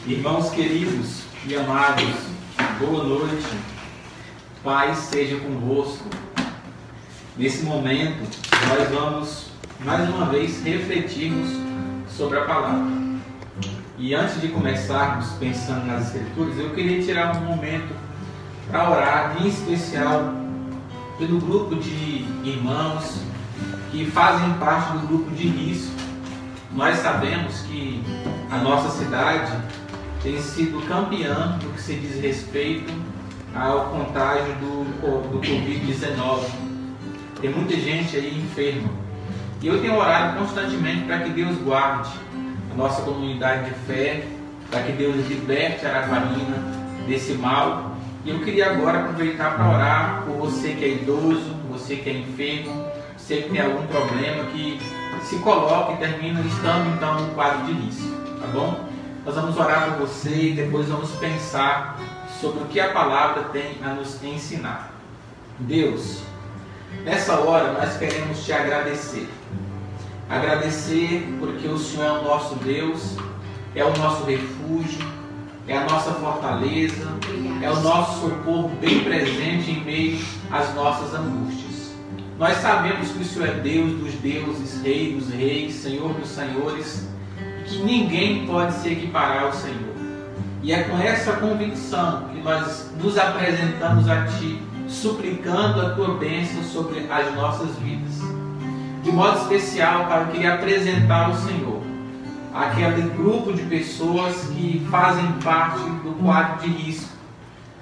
Irmãos queridos e amados, boa noite, paz seja convosco. Nesse momento, nós vamos mais uma vez refletirmos sobre a palavra. E antes de começarmos pensando nas Escrituras, eu queria tirar um momento para orar, em especial pelo grupo de irmãos que fazem parte do grupo de risco. Nós sabemos que a nossa cidade tem sido campeã no que se diz respeito ao contágio do Covid-19. Tem muita gente aí enferma. E eu tenho orado constantemente para que Deus guarde a nossa comunidade de fé, para que Deus liberte a Araguarina desse mal. E eu queria agora aproveitar para orar por você que é idoso, você que é enfermo, você que tem algum problema, que se coloque e termina estando então no quadro de risco, tá bom? Nós vamos orar por você e depois vamos pensar sobre o que a palavra tem a nos ensinar. Deus, nessa hora nós queremos te agradecer. Agradecer porque o Senhor é o nosso Deus, é o nosso refúgio, é a nossa fortaleza, é o nosso socorro bem presente em meio às nossas angústias. Nós sabemos que o Senhor é Deus dos deuses, Rei dos reis, Senhor dos senhores, que ninguém pode se equiparar ao Senhor. E é com essa convicção que nós nos apresentamos a Ti, suplicando a Tua bênção sobre as nossas vidas. De modo especial, Pai, eu queria apresentar ao Senhor aquele grupo de pessoas que fazem parte do quadro de risco,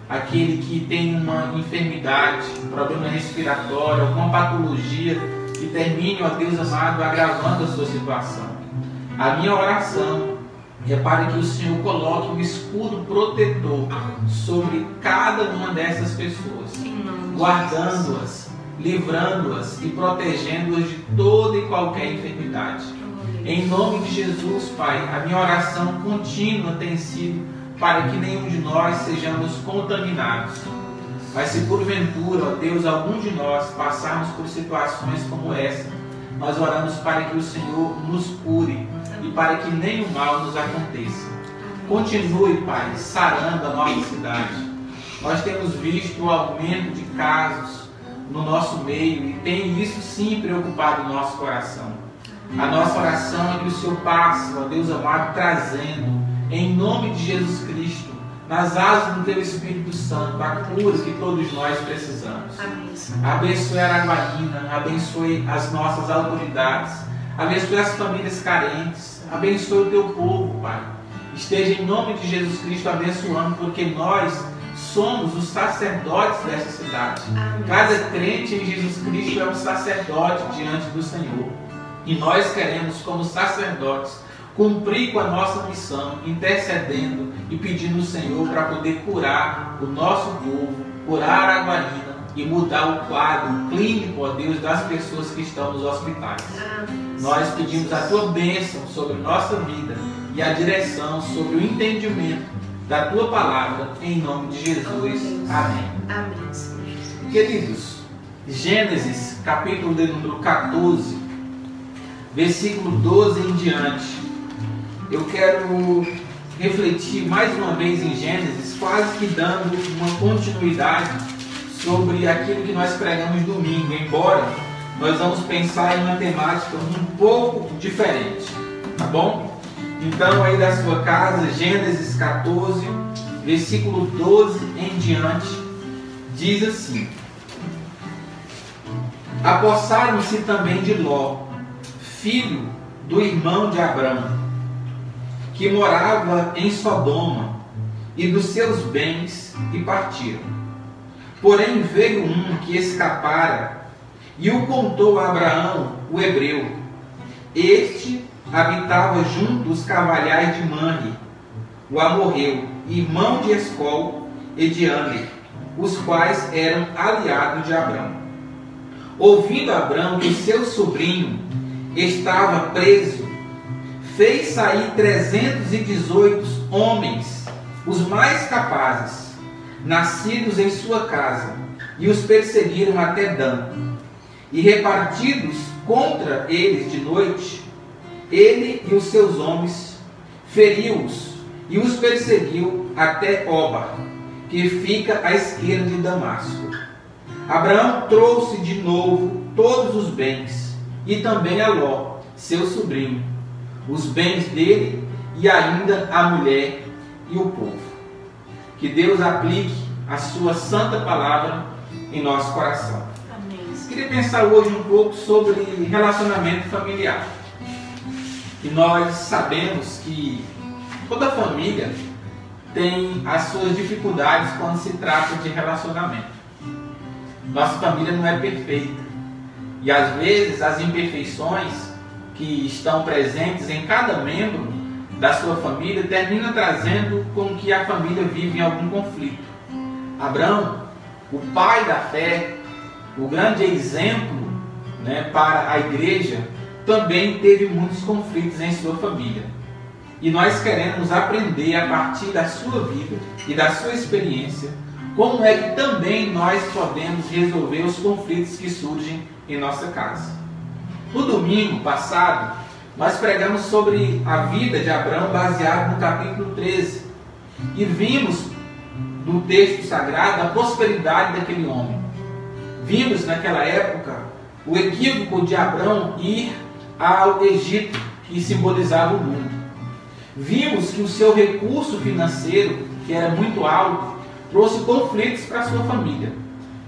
aquele que tem uma enfermidade, um problema respiratório, alguma patologia que termine, ó Deus amado, agravando a sua situação. A minha oração é para que o Senhor coloque um escudo protetor sobre cada uma dessas pessoas, guardando-as, livrando-as e protegendo-as de toda e qualquer enfermidade. Em nome de Jesus, Pai, a minha oração contínua tem sido para que nenhum de nós sejamos contaminados. Mas se porventura, ó Deus, algum de nós passarmos por situações como essa, nós oramos para que o Senhor nos cure e para que nenhum mal nos aconteça. Continue, Pai, sarando a nossa cidade. Nós temos visto o aumento de casos no nosso meio e tem isso sim preocupado o nosso coração. A nossa oração é que o Senhor passe, ó Deus amado, trazendo, em nome de Jesus Cristo, nas asas do Teu Espírito Santo, a cura que todos nós precisamos. Abençoe a Araguarina, abençoe as nossas autoridades, abençoe as famílias carentes, abençoe o Teu povo, Pai. Esteja em nome de Jesus Cristo abençoando, porque nós somos os sacerdotes dessa cidade. Cada crente em Jesus Cristo é um sacerdote diante do Senhor. E nós queremos, como sacerdotes, cumprir com a nossa missão, intercedendo e pedindo ao Senhor para poder curar o nosso povo, curar a Araguarina e mudar o quadro clínico, ó Deus, das pessoas que estão nos hospitais. Nós pedimos a Tua bênção sobre nossa vida e a direção sobre o entendimento da Tua palavra, em nome de Jesus. Amém. Amém. Queridos, Gênesis, capítulo de número 14, versículo 12 em diante. Eu quero refletir mais uma vez em Gênesis, quase que dando uma continuidade sobre aquilo que nós pregamos domingo, embora nós vamos pensar em uma temática um pouco diferente, tá bom? Então aí da sua casa, Gênesis 14, versículo 12 em diante, diz assim: apossaram-se também de Ló, filho do irmão de Abrão, que morava em Sodoma, e dos seus bens, e partiram. Porém veio um que escapara, e o contou a Abraão, o hebreu. Este habitava junto dos cavalhais de Manre, o amorreu, irmão de Escol e de Aner, os quais eram aliados de Abrão. Ouvindo Abrão que seu sobrinho estava preso, fez sair 318 homens, os mais capazes, nascidos em sua casa, e os perseguiram até Dan. E repartidos contra eles de noite, ele e os seus homens feriu-os e os perseguiu até Oba, que fica à esquerda de Damasco. Abraão trouxe de novo todos os bens, e também a Ló, seu sobrinho, os bens dele e ainda a mulher e o povo. Que Deus aplique a sua santa palavra em nosso coração. Amém. Queria pensar hoje um pouco sobre relacionamento familiar. E nós sabemos que toda família tem as suas dificuldades quando se trata de relacionamento. Nossa família não é perfeita. E às vezes as imperfeições que estão presentes em cada membro da sua família terminam trazendo com que a família vive em algum conflito. Abraão, o pai da fé, o grande exemplo, para a igreja, também teve muitos conflitos em sua família. E nós queremos aprender a partir da sua vida e da sua experiência como é que também nós podemos resolver os conflitos que surgem em nossa casa. No domingo passado, nós pregamos sobre a vida de Abraão baseado no capítulo 13 e vimos no texto sagrado a prosperidade daquele homem. Vimos naquela época o equívoco de Abraão ir ao Egito, que simbolizava o mundo. Vimos que o seu recurso financeiro, que era muito alto, trouxe conflitos para a sua família.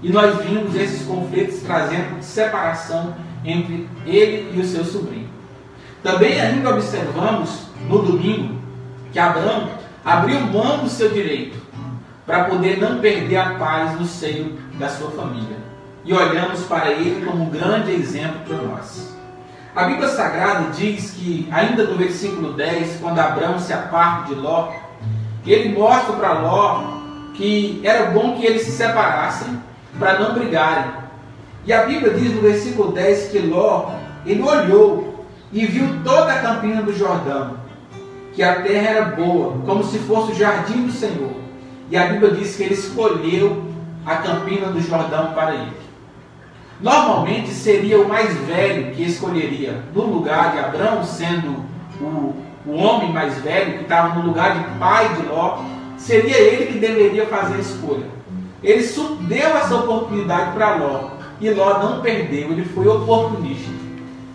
E nós vimos esses conflitos trazendo separação entre ele e o seu sobrinho. Também ainda observamos no domingo que Abraão abriu mão do seu direito para poder não perder a paz no seio da sua família. E olhamos para ele como um grande exemplo para nós. A Bíblia Sagrada diz que, ainda no versículo 10, quando Abraão se aparta de Ló, ele mostra para Ló que era bom que eles se separassem para não brigarem. E a Bíblia diz no versículo 10 que Ló, ele olhou e viu toda a campina do Jordão, que a terra era boa, como se fosse o jardim do Senhor. E a Bíblia diz que ele escolheu a campina do Jordão para ele. Normalmente seria o mais velho que escolheria, no lugar de Abraão, sendo o homem mais velho, que estava no lugar de pai de Ló, seria ele que deveria fazer a escolha. Ele deu essa oportunidade para Ló, e Ló não perdeu, ele foi oportunista.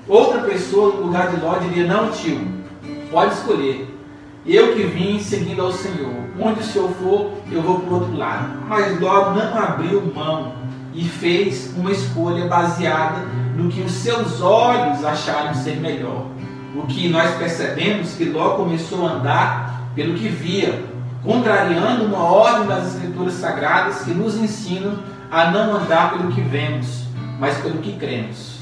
Outra pessoa no lugar de Ló diria: não, tio, pode escolher. Eu que vim seguindo ao Senhor, onde o Senhor for, eu vou para o outro lado. Mas Ló não abriu mão e fez uma escolha baseada no que os seus olhos acharam ser melhor. O que nós percebemos que Ló começou a andar pelo que via, contrariando uma ordem das Escrituras Sagradas que nos ensinam a não andar pelo que vemos, mas pelo que cremos.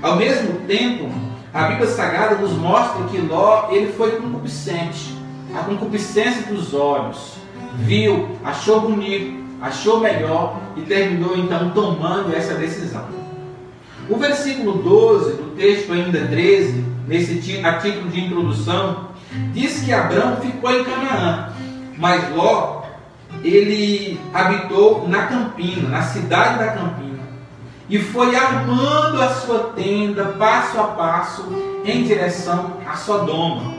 Ao mesmo tempo, a Bíblia Sagrada nos mostra que Ló, ele foi concupiscente, a concupiscência dos olhos, viu, achou bonito, achou melhor e terminou então tomando essa decisão. O versículo 12 do texto ainda 13, a título de introdução, diz que Abraão ficou em Canaã, mas Ló, ele habitou na campina, na cidade da campina, e foi armando a sua tenda passo a passo em direção a Sodoma.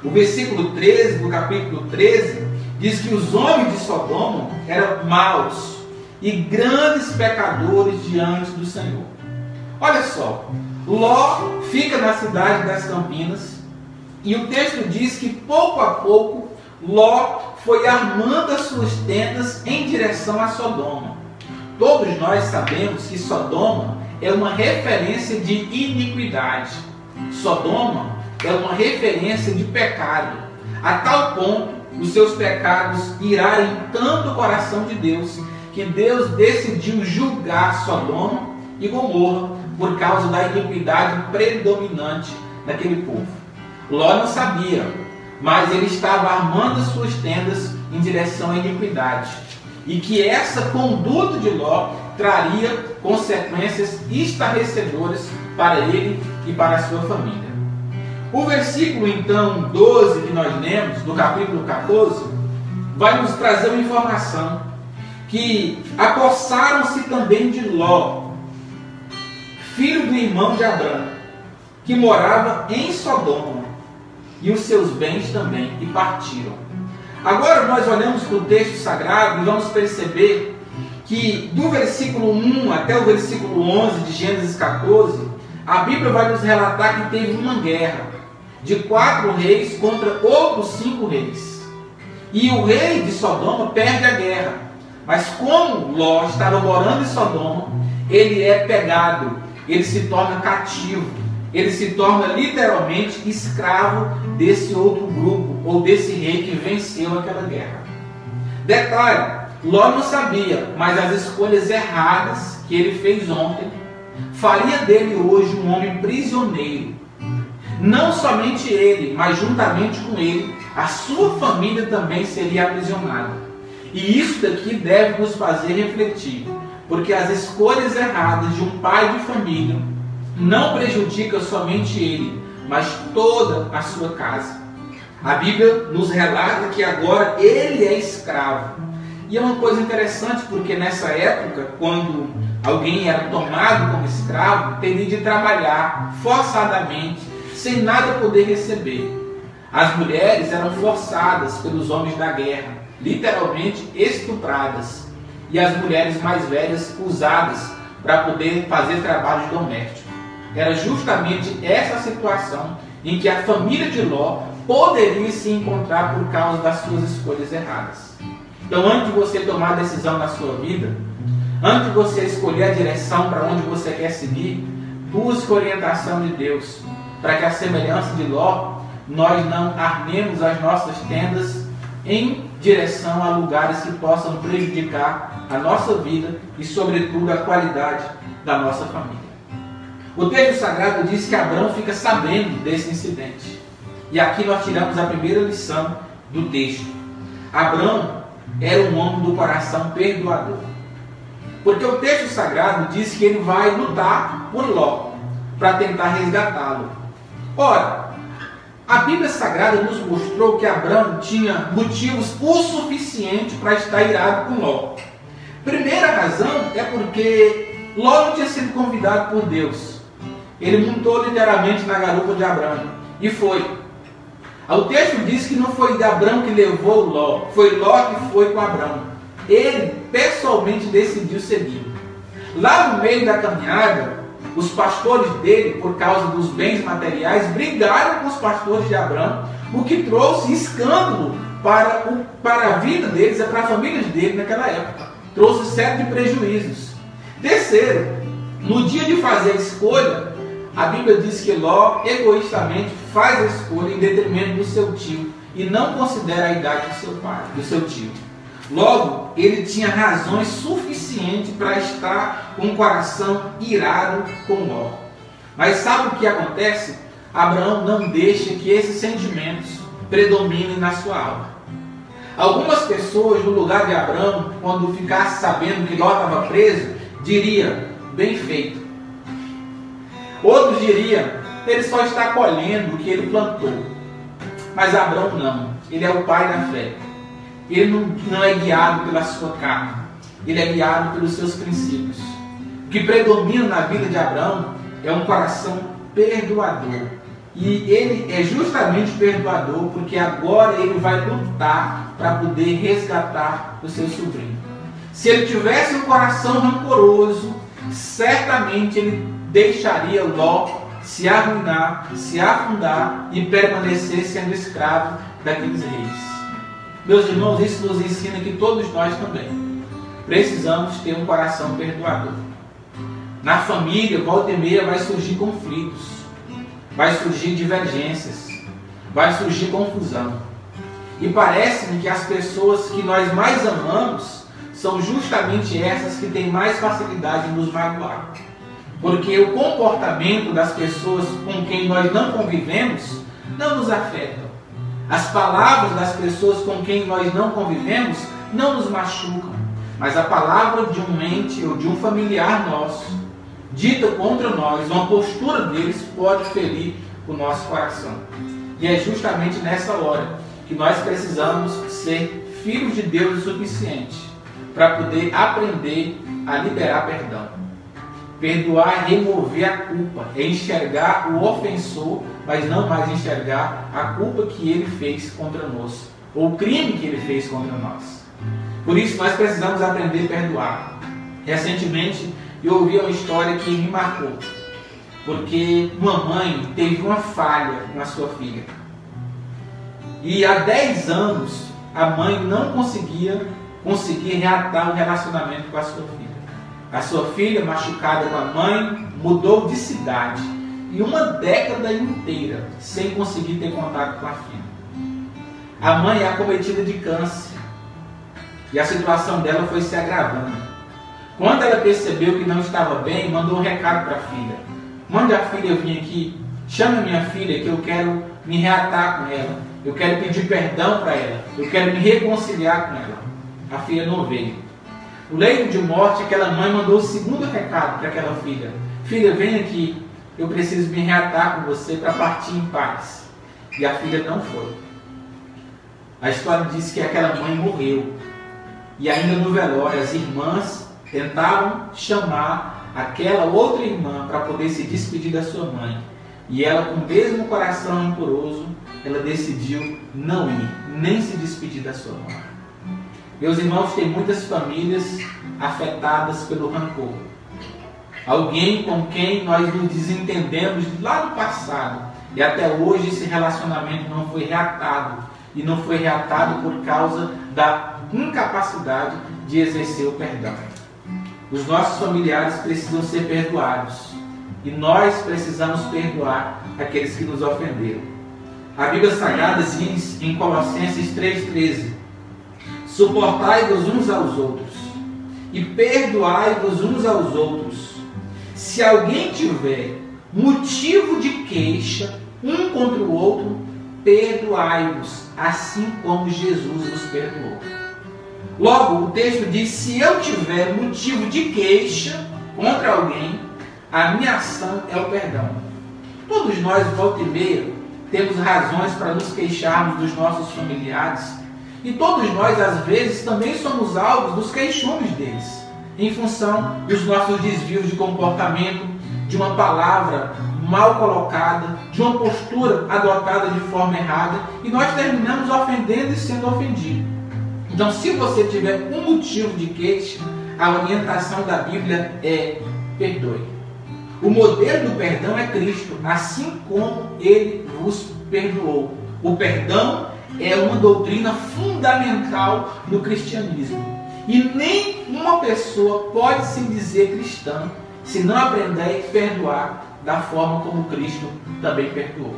O versículo 13 do capítulo 13 diz que os homens de Sodoma eram maus e grandes pecadores diante do Senhor. Olha só, Ló fica na cidade das campinas e o texto diz que pouco a pouco Ló foi armando as suas tendas em direção a Sodoma. Todos nós sabemos que Sodoma é uma referência de iniquidade. Sodoma é uma referência de pecado, a tal ponto os seus pecados irarem tanto o coração de Deus, que Deus decidiu julgar Sodoma e Gomorra por causa da iniquidade predominante daquele povo. Ló não sabia, mas ele estava armando as suas tendas em direção à iniquidade, e que essa conduta de Ló traria consequências estarrecedoras para ele e para a sua família. O versículo então 12 que nós lemos, do capítulo 14, vai nos trazer uma informação que apossaram-se também de Ló, filho do irmão de Abraão, que morava em Sodoma, e os seus bens também, e partiram. Agora nós olhamos para o texto sagrado e vamos perceber que do versículo 1 até o versículo 11 de Gênesis 14, a Bíblia vai nos relatar que teve uma guerra de 4 reis contra outros 5 reis. E o rei de Sodoma perde a guerra. Mas como Ló estava morando em Sodoma, ele é pegado, ele se torna cativo, ele se torna literalmente escravo desse outro grupo, ou desse rei que venceu aquela guerra. Detalhe, Ló não sabia, mas as escolhas erradas que ele fez ontem faria dele hoje um homem prisioneiro. Não somente ele, mas juntamente com ele, a sua família também seria aprisionada. E isso daqui deve nos fazer refletir, porque as escolhas erradas de um pai de família não prejudicam somente ele, mas toda a sua casa. A Bíblia nos relata que agora ele é escravo. E é uma coisa interessante, porque nessa época, quando alguém era tomado como escravo, teria de trabalhar forçadamente, sem nada poder receber. As mulheres eram forçadas pelos homens da guerra, literalmente estupradas, e as mulheres mais velhas usadas para poder fazer trabalhos domésticos. Era justamente essa situação em que a família de Ló poderia se encontrar por causa das suas escolhas erradas. Então, antes de você tomar a decisão na sua vida, antes de você escolher a direção para onde você quer seguir, busque a orientação de Deus, para que a semelhança de Ló, nós não armemos as nossas tendas em direção a lugares que possam prejudicar a nossa vida e, sobretudo, a qualidade da nossa família. O texto sagrado diz que Abrão fica sabendo desse incidente. E aqui nós tiramos a primeira lição do texto. Abrão era um homem do coração perdoador. Porque o texto sagrado diz que ele vai lutar por Ló, para tentar resgatá-lo. Ora, a Bíblia Sagrada nos mostrou que Abrão tinha motivos o suficiente para estar irado com Ló. Primeira razão é porque Ló não tinha sido convidado por Deus. Ele montou literalmente na garupa de Abrão e foi. O texto diz que não foi Abrão que levou Ló, foi Ló que foi com Abrão. Ele pessoalmente decidiu seguir. Lá no meio da caminhada, os pastores dele, por causa dos bens materiais, brigaram com os pastores de Abrão, o que trouxe escândalo para a vida deles, para a família dele naquela época. Trouxe série de prejuízos. Terceiro, no dia de fazer a escolha, a Bíblia diz que Ló egoístamente faz a escolha em detrimento do seu tio e não considera a idade do seu pai, do seu tio. Logo, ele tinha razões suficientes para estar com o coração irado com Ló. Mas sabe o que acontece? Abraão não deixa que esses sentimentos predominem na sua alma. Algumas pessoas no lugar de Abraão, quando ficasse sabendo que Ló estava preso, diriam, bem feito. Outros diriam, ele só está colhendo o que ele plantou. Mas Abraão não, ele é o pai da fé. Ele não é guiado pela sua carne, ele é guiado pelos seus princípios. O que predomina na vida de Abraão é um coração perdoador. E ele é justamente perdoador porque agora ele vai lutar para poder resgatar o seu sobrinho. Se ele tivesse um coração rancoroso, certamente ele deixaria Ló se arruinar, se afundar e permanecer sendo escravo daqueles reis. Meus irmãos, isso nos ensina que todos nós também precisamos ter um coração perdoador. Na família, volta e meia, vai surgir conflitos, vai surgir divergências, vai surgir confusão. E parece-me que as pessoas que nós mais amamos são justamente essas que têm mais facilidade em nos magoar. Porque o comportamento das pessoas com quem nós não convivemos não nos afeta. As palavras das pessoas com quem nós não convivemos não nos machucam. Mas a palavra de um ente ou de um familiar nosso, dita contra nós, uma postura deles pode ferir o nosso coração. E é justamente nessa hora que nós precisamos ser filhos de Deus o suficiente para poder aprender a liberar perdão. Perdoar é remover a culpa, é enxergar o ofensor, mas não mais enxergar a culpa que ele fez contra nós ou o crime que ele fez contra nós. Por isso nós precisamos aprender a perdoar. Recentemente eu ouvi uma história que me marcou, porque uma mãe teve uma falha com a sua filha. E há 10 anos a mãe não conseguia reatar o relacionamento com a sua filha. A sua filha, machucada com a mãe, mudou de cidade. E uma década inteira sem conseguir ter contato com a filha. A mãe é acometida de câncer. E a situação dela foi se agravando. Quando ela percebeu que não estava bem, mandou um recado para a filha. Mande a filha vir aqui, chame a minha filha que eu quero me reatar com ela. Eu quero pedir perdão para ela. Eu quero me reconciliar com ela. A filha não veio. No leito de morte, aquela mãe mandou o segundo recado para aquela filha. Filha, vem aqui. Eu preciso me reatar com você para partir em paz. E a filha não foi. A história diz que aquela mãe morreu. E ainda no velório, as irmãs tentavam chamar aquela outra irmã para poder se despedir da sua mãe. E ela, com o mesmo coração rancoroso, ela decidiu não ir, nem se despedir da sua mãe. Meus irmãos, tem muitas famílias afetadas pelo rancor. Alguém com quem nós nos desentendemos lá no passado e até hoje esse relacionamento não foi reatado. E não foi reatado por causa da incapacidade de exercer o perdão. Os nossos familiares precisam ser perdoados. E nós precisamos perdoar aqueles que nos ofenderam. A Bíblia Sagrada diz em Colossenses 3,13: suportai-vos uns aos outros e perdoai-vos uns aos outros. Se alguém tiver motivo de queixa um contra o outro, perdoai-vos, assim como Jesus nos perdoou. Logo, o texto diz: se eu tiver motivo de queixa contra alguém, a minha ação é o perdão. Todos nós, volta e meia, temos razões para nos queixarmos dos nossos familiares. E todos nós, às vezes, também somos alvos dos queixumes deles, em função dos nossos desvios de comportamento, de uma palavra mal colocada, de uma postura adotada de forma errada, e nós terminamos ofendendo e sendo ofendidos. Então, se você tiver um motivo de queixa, a orientação da Bíblia é: perdoe. O modelo do perdão é Cristo, assim como Ele vos perdoou. O perdão é uma doutrina fundamental no cristianismo. E nem uma pessoa pode se dizer cristã se não aprender a perdoar da forma como Cristo também perdoou.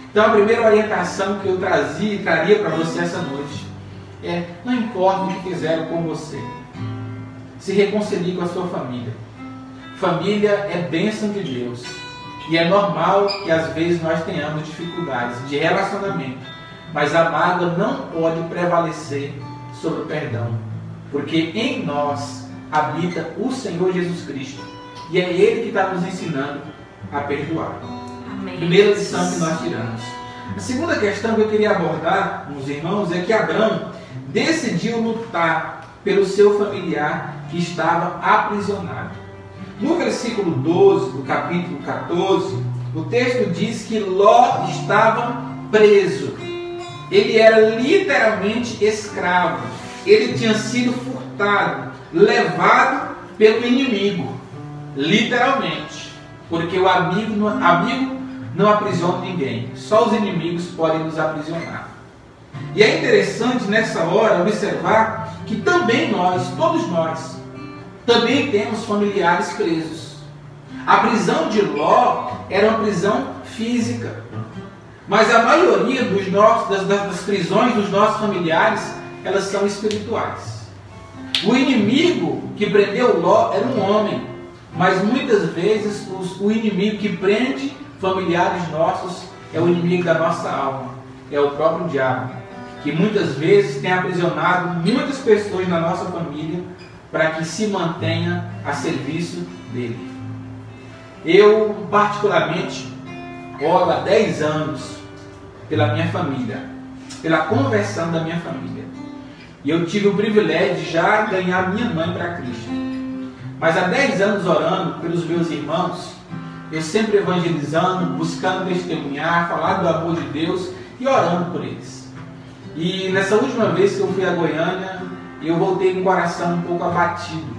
Então, a primeira orientação que eu trazia e traria para você essa noite é: não importa o que fizeram com você, se reconcilie com a sua família. Família é bênção de Deus. E é normal que às vezes nós tenhamos dificuldades de relacionamento. Mas a mágoa não pode prevalecer sobre o perdão. Porque em nós habita o Senhor Jesus Cristo. E é Ele que está nos ensinando a perdoar. Amém. Primeira lição que nós tiramos. A segunda questão que eu queria abordar, meus irmãos, é que Abraão decidiu lutar pelo seu familiar que estava aprisionado. No versículo 12 do capítulo 14, o texto diz que Ló estava preso. Ele era literalmente escravo. Ele tinha sido furtado, levado pelo inimigo. Literalmente. Porque o amigo não aprisiona ninguém. Só os inimigos podem nos aprisionar. E é interessante nessa hora observar que também nós, todos nós, também temos familiares presos. A prisão de Ló era uma prisão física. Mas a maioria das prisões dos nossos familiares, elas são espirituais. O inimigo que prendeu Ló era um homem. Mas muitas vezes o inimigo que prende familiares nossos é o inimigo da nossa alma. É o próprio diabo. Que muitas vezes tem aprisionado muitas pessoas na nossa família para que se mantenha a serviço dele. Eu, particularmente, oro há 10 anos pela minha família, pela conversão da minha família. E eu tive o privilégio de já ganhar minha mãe para Cristo. Mas há 10 anos orando pelos meus irmãos, eu sempre evangelizando, buscando testemunhar, falar do amor de Deus e orando por eles. E nessa última vez que eu fui a Goiânia, eu voltei com o coração um pouco abatido,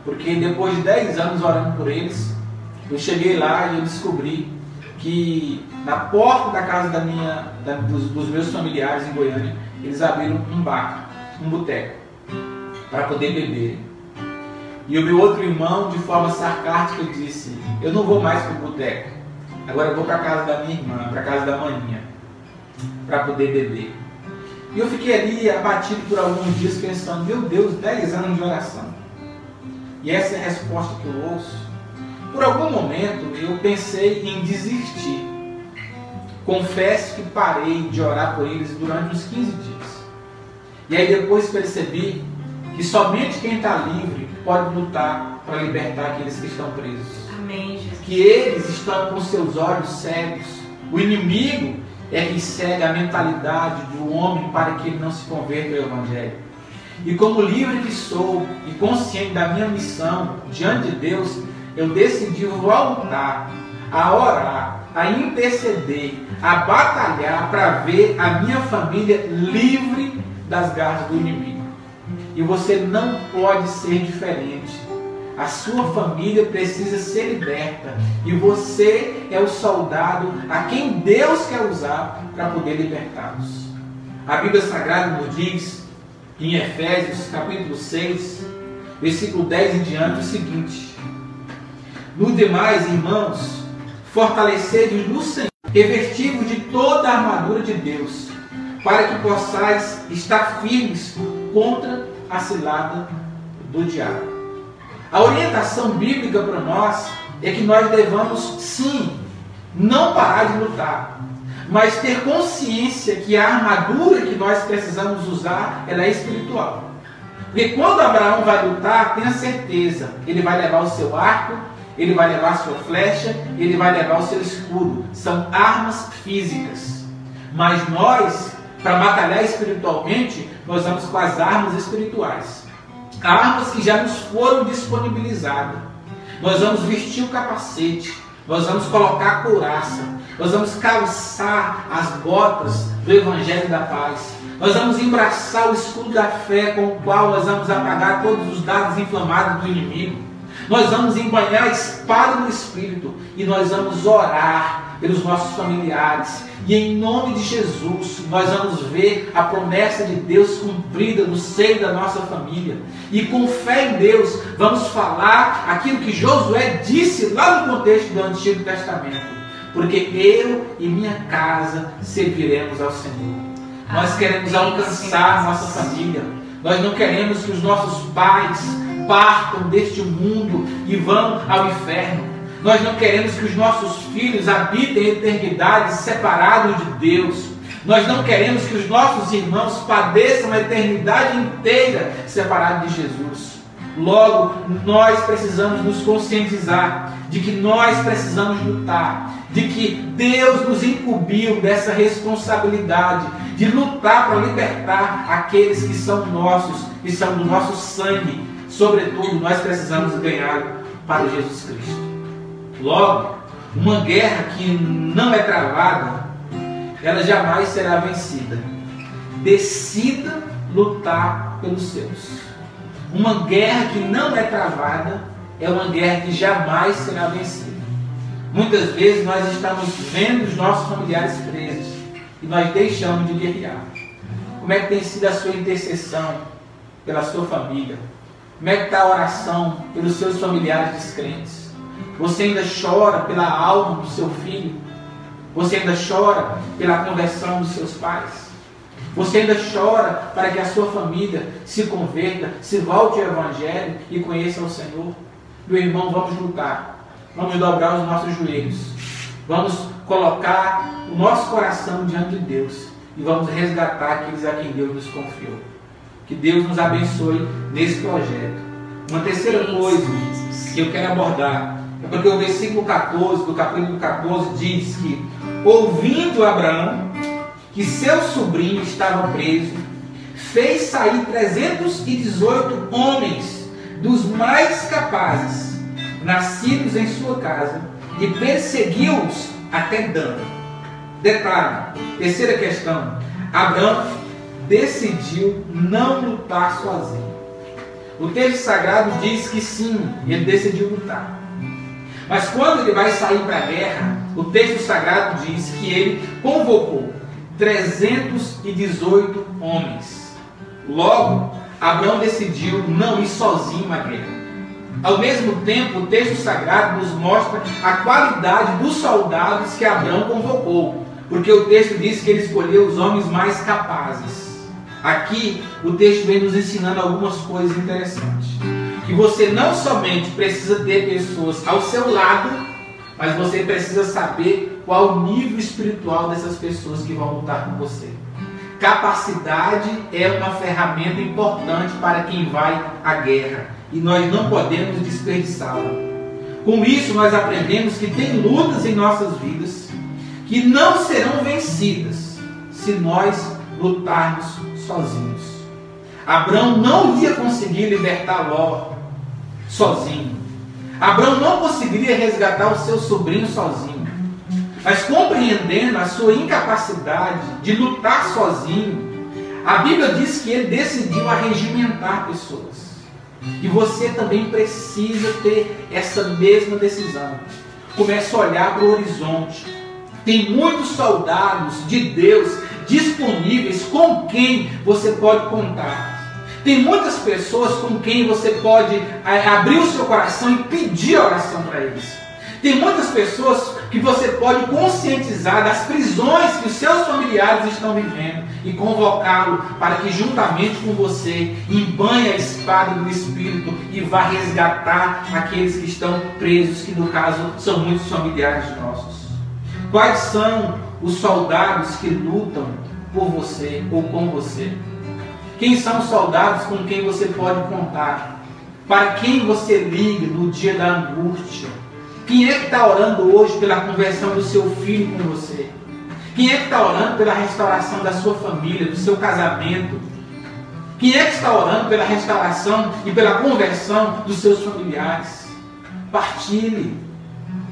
porque depois de 10 anos orando por eles, eu cheguei lá e eu descobri que na porta da casa dos meus familiares em Goiânia, eles abriram um bar, um boteco, para poder beber. E o meu outro irmão, de forma sarcástica, disse: eu não vou mais para o boteco, agora eu vou para a casa da minha irmã, para a casa da maninha, para poder beber. E eu fiquei ali abatido por alguns dias pensando: meu Deus, 10 anos de oração. E essa é a resposta que eu ouço. Por algum momento eu pensei em desistir. Confesso que parei de orar por eles durante uns 15 dias. E aí depois percebi que somente quem está livre pode lutar para libertar aqueles que estão presos. Amém, Jesus. Que eles estão com seus olhos cegos. O inimigo é que cega a mentalidade do homem para que ele não se converta ao Evangelho. E como livre que sou e consciente da minha missão diante de Deus, eu decidi voltar a orar, a interceder, a batalhar para ver a minha família livre das garras do inimigo. E você não pode ser diferente. A sua família precisa ser liberta. E você é o soldado a quem Deus quer usar para poder libertá-los. A Bíblia Sagrada nos diz, em Efésios capítulo 6, versículo 10 em diante, o seguinte: no demais, irmãos, fortalecei-vos no Senhor, revestivos de toda a armadura de Deus, para que possais estar firmes contra a cilada do diabo. A orientação bíblica para nós é que nós devamos, sim, não parar de lutar, mas ter consciência que a armadura que nós precisamos usar, ela é espiritual. Porque quando Abraão vai lutar, tenha certeza, ele vai levar o seu arco, ele vai levar a sua flecha, ele vai levar o seu escudo. São armas físicas. Mas nós, para batalhar espiritualmente, nós vamos com as armas espirituais. Armas que já nos foram disponibilizadas. Nós vamos vestir o capacete, nós vamos colocar a couraça, nós vamos calçar as botas do Evangelho da Paz, nós vamos embraçar o escudo da fé com o qual nós vamos apagar todos os dardos inflamados do inimigo. Nós vamos embanhar a espada no Espírito e nós vamos orar pelos nossos familiares. E em nome de Jesus, nós vamos ver a promessa de Deus cumprida no seio da nossa família. E com fé em Deus, vamos falar aquilo que Josué disse lá no contexto do Antigo Testamento. Porque eu e minha casa serviremos ao Senhor. Nós queremos alcançar a nossa família. Nós não queremos que os nossos pais partam deste mundo e vão ao inferno. Nós não queremos que os nossos filhos habitem a eternidade separados de Deus. Nós não queremos que os nossos irmãos padeçam a eternidade inteira separados de Jesus. Logo, nós precisamos nos conscientizar de que nós precisamos lutar, de que Deus nos incumbiu dessa responsabilidade de lutar para libertar aqueles que são nossos, que são do nosso sangue. Sobretudo, nós precisamos ganhar para Jesus Cristo. Logo, uma guerra que não é travada, ela jamais será vencida. Decida lutar pelos seus. Uma guerra que não é travada é uma guerra que jamais será vencida. Muitas vezes nós estamos vendo os nossos familiares presos e nós deixamos de guerrear. Como é que tem sido a sua intercessão pela sua família? Como é que está a oração pelos seus familiares descrentes? Você ainda chora pela alma do seu filho? Você ainda chora pela conversão dos seus pais? Você ainda chora para que a sua família se converta, se volte ao Evangelho e conheça o Senhor? Meu irmão, vamos lutar. Vamos dobrar os nossos joelhos. Vamos colocar o nosso coração diante de Deus. E vamos resgatar aqueles a quem Deus nos confiou. Que Deus nos abençoe nesse projeto. Uma terceira coisa que eu quero abordar é porque o versículo 14, do capítulo 14, diz que, ouvindo Abraão que seu sobrinho estava preso, fez sair 318 homens dos mais capazes, nascidos em sua casa, e perseguiu-os até Dan. Detalhe, terceira questão: Abraão decidiu não lutar sozinho. O texto sagrado diz que sim, ele decidiu lutar. Mas quando ele vai sair para a guerra, o texto sagrado diz que ele convocou 318 homens. Logo, Abraão decidiu não ir sozinho à guerra. Ao mesmo tempo, o texto sagrado nos mostra a qualidade dos soldados que Abraão convocou, porque o texto diz que ele escolheu os homens mais capazes. Aqui, o texto vem nos ensinando algumas coisas interessantes. Que você não somente precisa ter pessoas ao seu lado, mas você precisa saber qual o nível espiritual dessas pessoas que vão lutar com você. Capacidade é uma ferramenta importante para quem vai à guerra, e nós não podemos desperdiçá-la. Com isso, nós aprendemos que tem lutas em nossas vidas que não serão vencidas se nós lutarmos sozinhos. Abraão não ia conseguir libertar Ló sozinho. Abraão não conseguiria resgatar o seu sobrinho sozinho. Mas compreendendo a sua incapacidade de lutar sozinho, a Bíblia diz que ele decidiu arregimentar pessoas. E você também precisa ter essa mesma decisão. Comece a olhar para o horizonte. Tem muitos soldados de Deus disponíveis com quem você pode contar. Tem muitas pessoas com quem você pode abrir o seu coração e pedir oração para eles. Tem muitas pessoas que você pode conscientizar das prisões que os seus familiares estão vivendo e convocá-lo para que juntamente com você embanhe a espada do Espírito e vá resgatar aqueles que estão presos, que no caso são muitos familiares nossos. Quais são os soldados que lutam por você ou com você? Quem são os soldados com quem você pode contar? Para quem você liga no dia da angústia? Quem é que está orando hoje pela conversão do seu filho com você? Quem é que está orando pela restauração da sua família, do seu casamento? Quem é que está orando pela restauração e pela conversão dos seus familiares? Partilhe.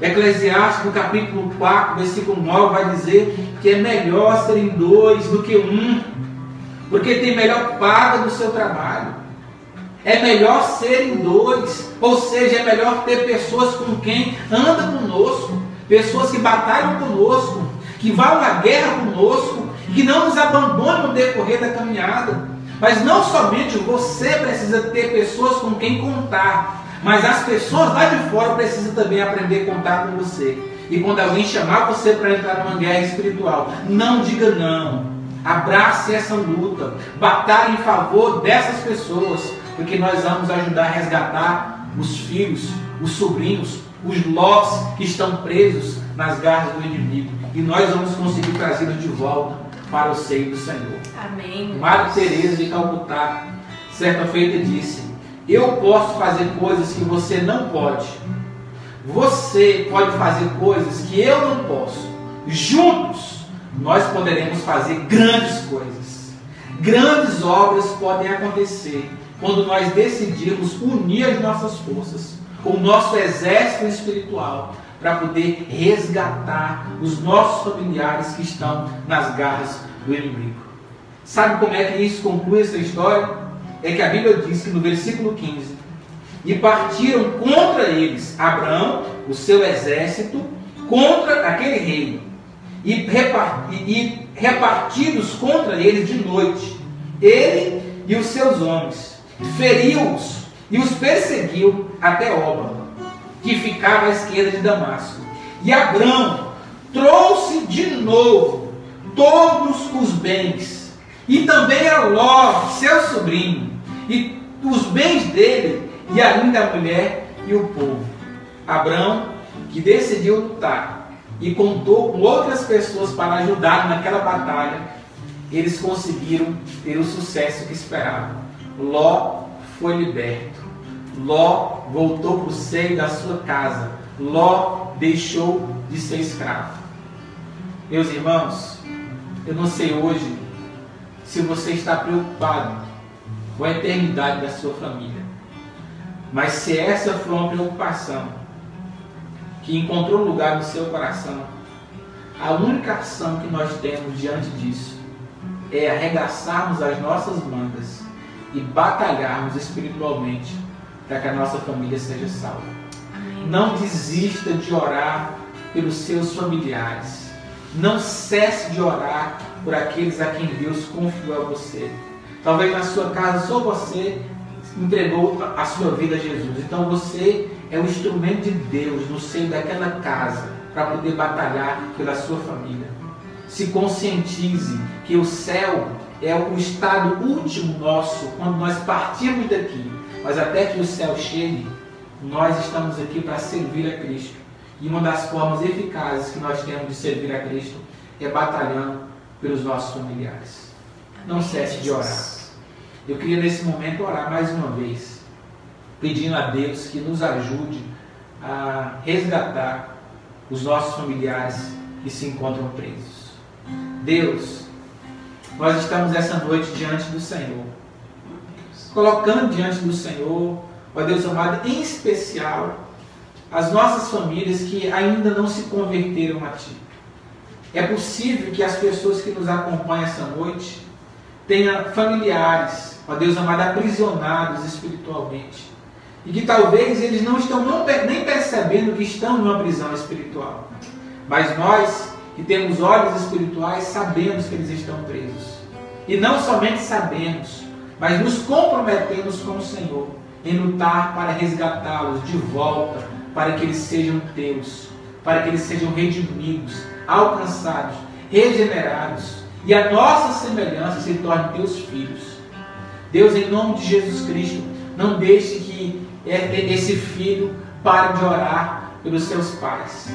Eclesiastes, no capítulo 4, versículo 9, vai dizer que é melhor serem dois do que um, porque tem melhor paga do seu trabalho. É melhor serem dois, ou seja, é melhor ter pessoas com quem anda conosco, pessoas que batalham conosco, que vão à guerra conosco, que não nos abandonam no decorrer da caminhada. Mas não somente você precisa ter pessoas com quem contar, mas as pessoas lá de fora precisam também aprender a contar com você. E quando alguém chamar você para entrar numa guerra espiritual, não diga não. Abrace essa luta, batalhe em favor dessas pessoas, porque nós vamos ajudar a resgatar os filhos, os sobrinhos, os Lós que estão presos nas garras do inimigo. E nós vamos conseguir trazê-los de volta para o seio do Senhor. Amém. Madre Teresa de Calcutá, certa feita, disse: eu posso fazer coisas que você não pode. Você pode fazer coisas que eu não posso. Juntos, nós poderemos fazer grandes coisas. Grandes obras podem acontecer quando nós decidirmos unir as nossas forças, o nosso exército espiritual, para poder resgatar os nossos familiares que estão nas garras do inimigo. Sabe como é que isso conclui essa história? É que a Bíblia diz que no versículo 15: e partiram contra eles Abraão, o seu exército, contra aquele reino, e repartidos contra eles de noite, ele e os seus homens, feriu-os e os perseguiu até Oba, que ficava à esquerda de Damasco. E Abraão trouxe de novo todos os bens, e também a Ló, seu sobrinho, e os bens dele, e ainda a mulher e o povo. Abraão, que decidiu lutar e contou com outras pessoas para ajudar naquela batalha, eles conseguiram ter o sucesso que esperavam. Ló foi liberto. Ló voltou para o seio da sua casa. Ló deixou de ser escravo. Meus irmãos, eu não sei hoje se você está preocupado com a eternidade da sua família. Mas se essa foi uma preocupação que encontrou lugar no seu coração, a única ação que nós temos diante disso é arregaçarmos as nossas mangas e batalharmos espiritualmente para que a nossa família seja salva. Não desista de orar pelos seus familiares. Não cesse de orar por aqueles a quem Deus confiou a você. Talvez na sua casa só você entregou a sua vida a Jesus. Então você é o instrumento de Deus no seio daquela casa para poder batalhar pela sua família. Se conscientize que o céu é o estado último nosso quando nós partimos daqui. Mas até que o céu chegue, nós estamos aqui para servir a Cristo. E uma das formas eficazes que nós temos de servir a Cristo é batalhando pelos nossos familiares. Não cesse de orar. Eu queria nesse momento orar mais uma vez, pedindo a Deus que nos ajude a resgatar os nossos familiares que se encontram presos. Deus, nós estamos essa noite diante do Senhor, colocando diante do Senhor, ó Deus amado, em especial as nossas famílias que ainda não se converteram a Ti. É possível que as pessoas que nos acompanham essa noite tenham familiares, ó Deus amado, aprisionados espiritualmente. E que talvez eles não estão nem percebendo que estão numa prisão espiritual. Mas nós, que temos olhos espirituais, sabemos que eles estão presos. E não somente sabemos, mas nos comprometemos com o Senhor em lutar para resgatá-los de volta, para que eles sejam teus, para que eles sejam redimidos, alcançados, regenerados, e a nossa semelhança se torne teus filhos. Deus, em nome de Jesus Cristo, não deixe que esse filho pare de orar pelos seus pais.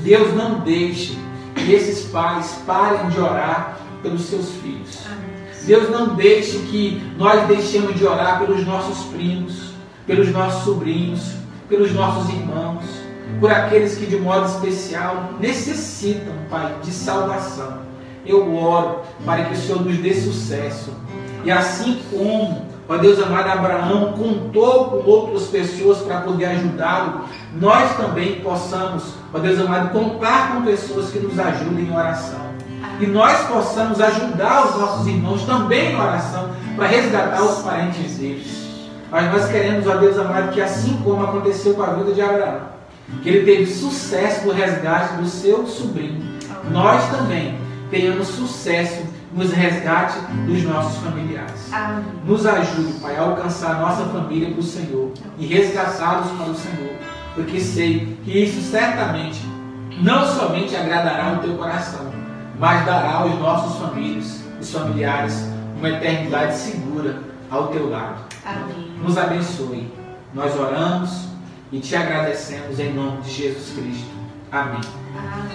Deus, não deixe que esses pais parem de orar pelos seus filhos. Deus, não deixe que nós deixemos de orar pelos nossos primos, pelos nossos sobrinhos, pelos nossos irmãos, por aqueles que de modo especial necessitam, Pai, de salvação. Eu oro para que o Senhor nos dê sucesso. E assim como, ó Deus amado, Abraão contou com outras pessoas para poder ajudá-lo, nós também possamos, ó Deus amado, contar com pessoas que nos ajudem em oração. E nós possamos ajudar os nossos irmãos também em oração para resgatar os parentes deles. Mas nós queremos, ó Deus amado, que assim como aconteceu com a vida de Abraão, que ele teve sucesso no resgate do seu sobrinho, nós também tenhamos sucesso nos resgate dos nossos familiares. Amém. Nos ajude, Pai, a alcançar a nossa família para o Senhor e resgatá-los para o Senhor, porque sei que isso certamente não somente agradará o teu coração, mas dará aos nossos famílias, os familiares, uma eternidade segura ao teu lado. Amém. Nos abençoe. Nós oramos e te agradecemos em nome de Jesus Cristo. Amém. Amém.